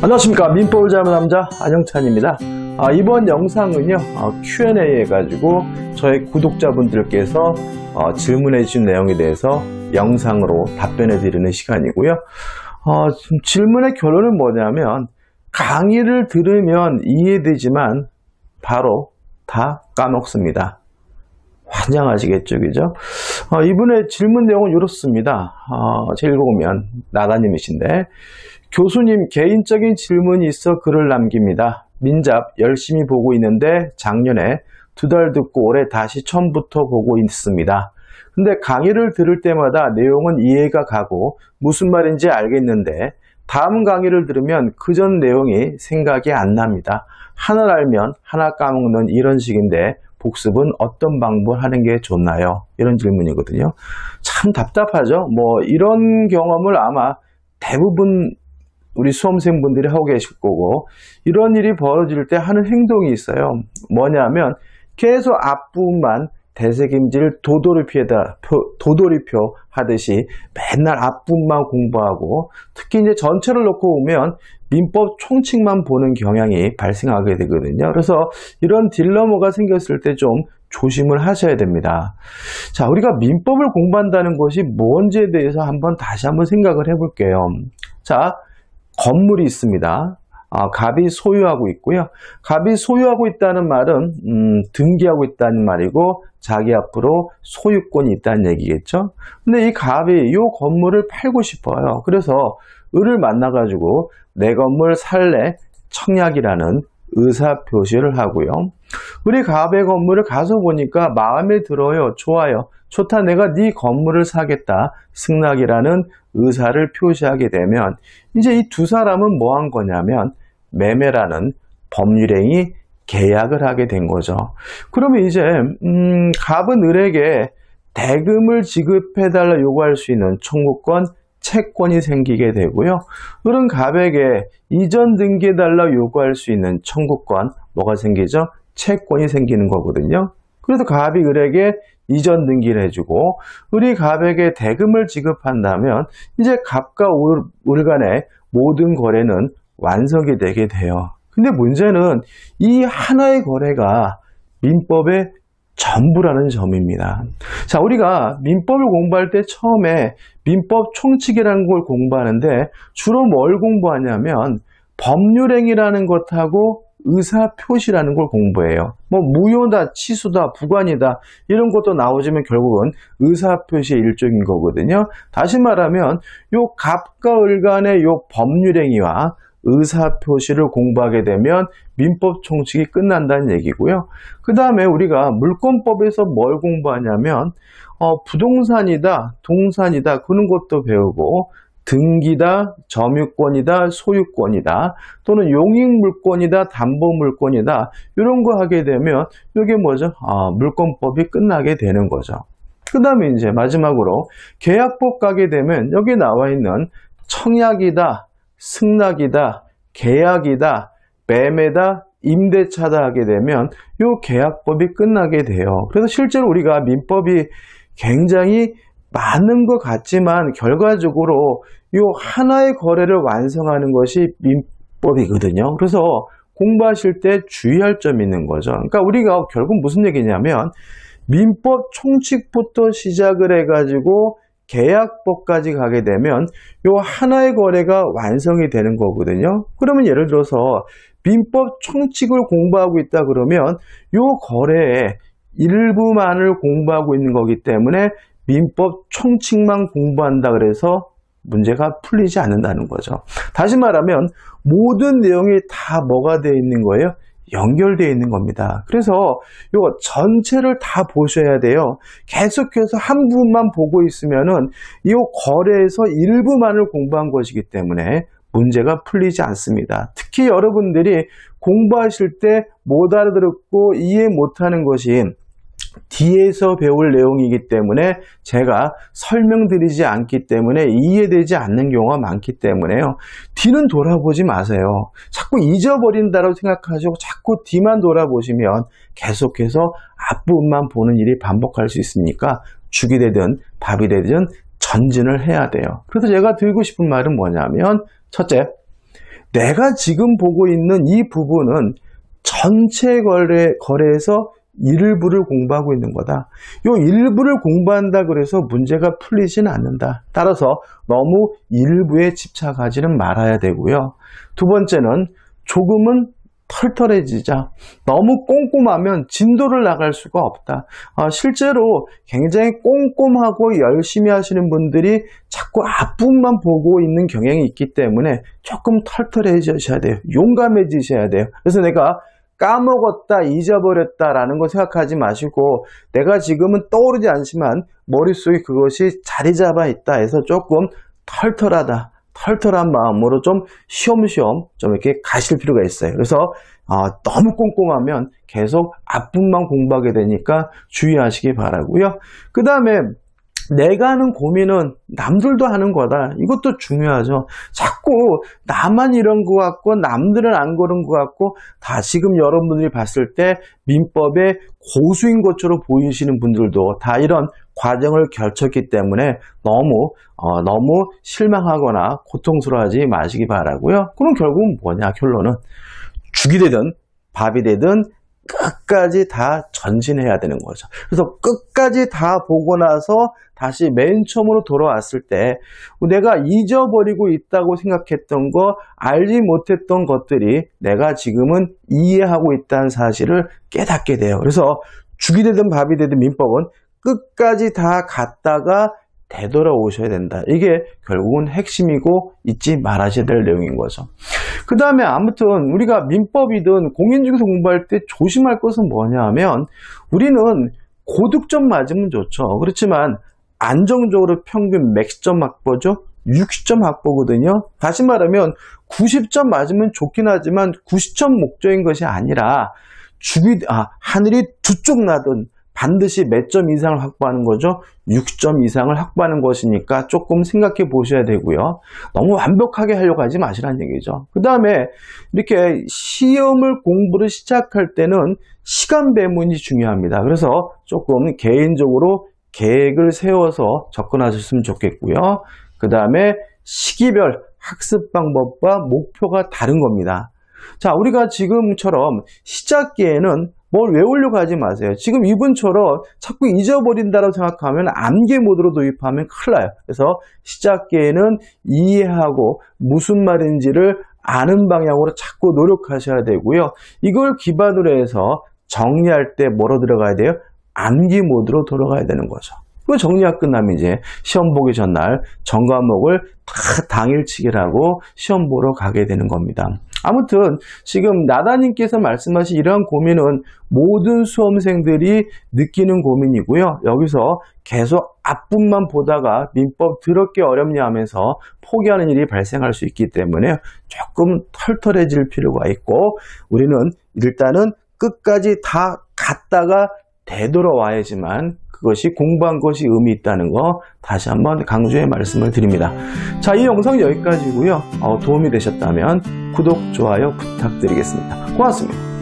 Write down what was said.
안녕하십니까. 민법을 잘 아는 남자 안영찬입니다. 이번 영상은요 Q&A 해가지고 저희 구독자분들께서 질문해 주신 내용에 대해서 영상으로 답변해 드리는 시간이고요. 질문의 결론은 뭐냐면, 강의를 들으면 이해되지만 바로 다 까먹습니다. 환장하시겠죠, 그죠? 이분의 질문 내용은 이렇습니다. 제가 읽어보면 나다님이신데, 교수님, 개인적인 질문이 있어 글을 남깁니다. 민잡 열심히 보고 있는데 작년에 2달 듣고 올해 다시 처음부터 보고 있습니다. 근데 강의를 들을 때마다 내용은 이해가 가고 무슨 말인지 알겠는데 다음 강의를 들으면 그전 내용이 생각이 안 납니다. 하나 알면 하나 까먹는 이런 식인데 복습은 어떤 방법을 하는 게 좋나요? 이런 질문이거든요. 참 답답하죠? 이런 경험을 아마 대부분 우리 수험생분들이 하고 계실 거고, 이런 일이 벌어질 때 하는 행동이 있어요. 뭐냐면 계속 앞부분만 되새김질 도돌이표 하듯이 맨날 앞부분만 공부하고, 특히 이제 전체를 놓고 보면 민법 총칙만 보는 경향이 발생하게 되거든요. 그래서 이런 딜레마가 생겼을 때 좀 조심을 하셔야 됩니다. 자, 우리가 민법을 공부한다는 것이 뭔지에 대해서 다시 한번 생각을 해볼게요. 자, 건물이 있습니다. 갑이 소유하고 있고요. 갑이 소유하고 있다는 말은 등기하고 있다는 말이고, 자기 앞으로 소유권이 있다는 얘기겠죠. 근데 이 갑이 이 건물을 팔고 싶어요. 그래서 을을 만나가지고 내 건물 살래 청약이라는 의사표시를 하고요. 우리 갑의 건물을 가서 보니까 마음에 들어요. 좋아요. 좋다. 내가 네 건물을 사겠다. 승낙이라는 의사를 표시하게 되면 이제 이 두 사람은 뭐 한 거냐면 매매라는 법률행위 계약을 하게 된 거죠. 그러면 이제 갑은 을에게 대금을 지급해달라 요구할 수 있는 청구권, 채권이 생기게 되고요. 을은 갑에게 이전 등기해달라 요구할 수 있는 청구권, 뭐가 생기죠? 채권이 생기는 거거든요. 그래서 갑이 을에게 이전 등기를 해주고, 을이 갑에게 대금을 지급한다면 이제 갑과 을 간의 모든 거래는 완성이 되게 돼요. 근데 문제는 이 하나의 거래가 민법의 전부라는 점입니다. 자, 우리가 민법을 공부할 때 처음에 민법 총칙이라는 걸 공부하는데 주로 뭘 공부하냐면 법률행위라는 것하고 의사표시라는 걸 공부해요. 무효다, 취소다, 부관이다 이런 것도 나오지만 결국은 의사표시의 일종인 거거든요. 다시 말하면 요 갑과 을 간의 요 법률행위와 의사표시를 공부하게 되면 민법 총칙이 끝난다는 얘기고요. 그 다음에 우리가 물권법에서 뭘 공부하냐면 부동산이다, 동산이다 그런 것도 배우고, 등기다, 점유권이다, 소유권이다, 또는 용익물권이다, 담보물권이다 이런 거 하게 되면 이게 뭐죠? 물권법이 끝나게 되는 거죠. 그 다음에 이제 마지막으로 계약법 가게 되면 여기 나와 있는 청약이다, 승낙이다, 계약이다, 매매다, 임대차다 하게 되면 이 계약법이 끝나게 돼요. 그래서 실제로 우리가 민법이 굉장히 많은 것 같지만 결과적으로 이 하나의 거래를 완성하는 것이 민법이거든요. 그래서 공부하실 때 주의할 점이 있는 거죠. 그러니까 우리가 결국 무슨 얘기냐면 민법 총칙부터 시작을 해가지고 계약법까지 가게 되면 이 하나의 거래가 완성이 되는 거거든요. 그러면 예를 들어서 민법 총칙을 공부하고 있다 그러면 이 거래의 일부만을 공부하고 있는 거기 때문에 민법 총칙만 공부한다 그래서 문제가 풀리지 않는다는 거죠. 다시 말하면 모든 내용이 다 뭐가 되어 있는 거예요? 연결되어 있는 겁니다. 그래서 이거 전체를 다 보셔야 돼요. 계속해서 한 부분만 보고 있으면은 이 거래에서 일부만을 공부한 것이기 때문에 문제가 풀리지 않습니다. 특히 여러분들이 공부하실 때 못 알아듣고 이해 못하는 것이 뒤에서 배울 내용이기 때문에 제가 설명드리지 않기 때문에 이해되지 않는 경우가 많기 때문에요. 뒤는 돌아보지 마세요. 자꾸 잊어버린다고 생각하시고 자꾸 뒤만 돌아보시면 계속해서 앞부분만 보는 일이 반복할 수 있으니까 죽이 되든 밥이 되든 전진을 해야 돼요. 그래서 제가 드리고 싶은 말은 뭐냐면, 첫째, 내가 지금 보고 있는 이 부분은 전체 거래에서 일부를 공부하고 있는 거다. 이 일부를 공부한다 그래서 문제가 풀리지는 않는다. 따라서 너무 일부에 집착하지는 말아야 되고요. 두 번째는 조금은 털털해지자. 너무 꼼꼼하면 진도를 나갈 수가 없다. 실제로 굉장히 꼼꼼하고 열심히 하시는 분들이 자꾸 앞부분만 보고 있는 경향이 있기 때문에 조금 털털해지셔야 돼요. 용감해지셔야 돼요. 그래서 내가 까먹었다, 잊어버렸다라는 거 생각하지 마시고 내가 지금은 떠오르지 않지만 머릿속에 그것이 자리 잡아 있다 해서 조금 털털한 마음으로 좀 쉬엄쉬엄 좀 이렇게 가실 필요가 있어요. 그래서 너무 꼼꼼하면 계속 앞부분만 공부하게 되니까 주의하시기 바라고요. 그 다음에 내가 하는 고민은 남들도 하는 거다. 이것도 중요하죠. 자꾸 나만 이런 것 같고 남들은 안 그런 것 같고 다 지금 여러분들이 봤을 때 민법의 고수인 것처럼 보이시는 분들도 다 이런 과정을 거쳤기 때문에 너무 실망하거나 고통스러워하지 마시기 바라고요. 그럼 결국은 뭐냐? 결론은 죽이 되든 밥이 되든 끝까지 다 전진해야 되는 거죠. 그래서 끝까지 다 보고 나서 다시 맨 처음으로 돌아왔을 때 내가 잊어버리고 있다고 생각했던 거, 알지 못했던 것들이 내가 지금은 이해하고 있다는 사실을 깨닫게 돼요. 그래서 죽이 되든 밥이 되든 민법은 끝까지 다 갔다가 되돌아오셔야 된다. 이게 결국은 핵심이고 잊지 말아야 될 내용인 거죠. 그 다음에 아무튼 우리가 민법이든 공인중개사 공부할 때 조심할 것은 뭐냐 하면 우리는 고득점 맞으면 좋죠. 그렇지만 안정적으로 평균 맥시점 확보죠. 60점 확보거든요. 다시 말하면 90점 맞으면 좋긴 하지만 90점 목적인 것이 아니라 하늘이 두 쪽 나든 반드시 몇 점 이상을 확보하는 거죠. 6점 이상을 확보하는 것이니까 조금 생각해 보셔야 되고요. 너무 완벽하게 하려고 하지 마시라는 얘기죠. 그 다음에 이렇게 시험을 공부를 시작할 때는 시간 배분이 중요합니다. 그래서 조금 개인적으로 계획을 세워서 접근하셨으면 좋겠고요. 그 다음에 시기별 학습 방법과 목표가 다른 겁니다. 자, 우리가 지금처럼 시작기에는 뭘 외우려고 하지 마세요. 지금 이분처럼 자꾸 잊어버린다고 생각하면 암기 모드로 도입하면 큰일 나요. 그래서 시작기에는 이해하고 무슨 말인지를 아는 방향으로 자꾸 노력하셔야 되고요. 이걸 기반으로 해서 정리할 때 뭐로 들어가야 돼요? 암기 모드로 돌아가야 되는 거죠. 그 정리가 끝나면 이제 시험 보기 전날 전과목을 다 당일치기라고 시험 보러 가게 되는 겁니다. 아무튼 지금 나다님께서 말씀하신 이러한 고민은 모든 수험생들이 느끼는 고민이고요. 여기서 계속 앞부분만 보다가 민법 더럽게 어렵냐 하면서 포기하는 일이 발생할 수 있기 때문에 조금 털털해질 필요가 있고 우리는 일단은 끝까지 다 갔다가 되돌아와야지만 그것이 공부한 것이 의미 있다는 거 다시 한번 강조해 말씀을 드립니다. 자, 이 영상 여기까지고요. 도움이 되셨다면 구독, 좋아요 부탁드리겠습니다. 고맙습니다.